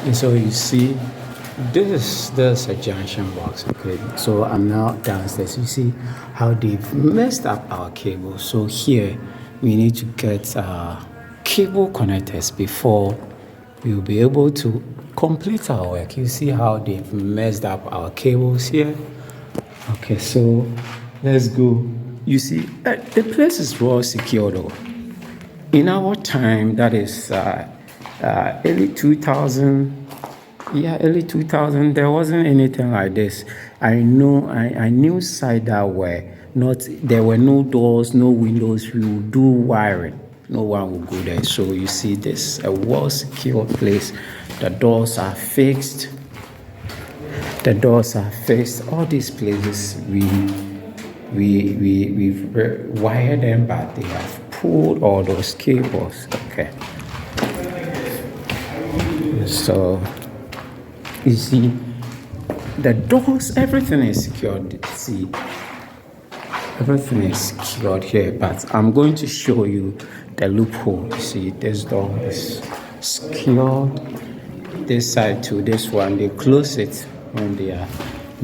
And so you see, there's a junction box. Okay, so I'm now downstairs. You see how they've messed up our cable. So here we need to get cable connectors before we'll be able to complete our work. You see how they've messed up our cables here. Okay, so let's go. You see, the place is well secured though. In our time, that is early 2000, yeah, early 2000, there wasn't anything like this. I knew sites that were not, there were no doors, no windows. We would do wiring. No one will go there. So you see this, a well secured place. The doors are fixed. The doors are fixed. All these places we've wired them, but they have pulled all those cables. Okay. So you see the doors, everything is secured. See, everything is secured here, but I'm going to show you the loophole. See, this door is secured. This side to this one, they close it when they are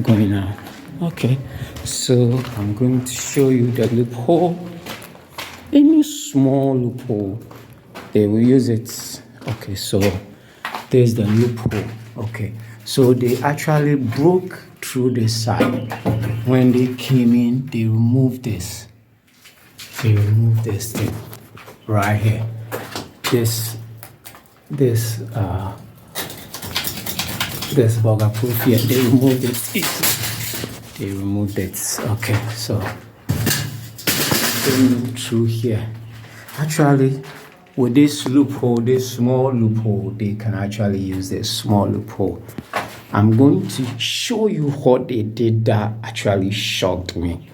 going out. Okay, so I'm going to show you the loophole. Any small loophole, they will use it. Okay, so there's the loophole. Okay, so they actually broke through this side. When they came in, they removed this. They removed this thing right here. This bugger proof here. They removed it. They removed it. Okay, so going through here. Actually, with this loophole, this small loophole, they can actually use this small loophole. I'm going to show you what they did that actually shocked me.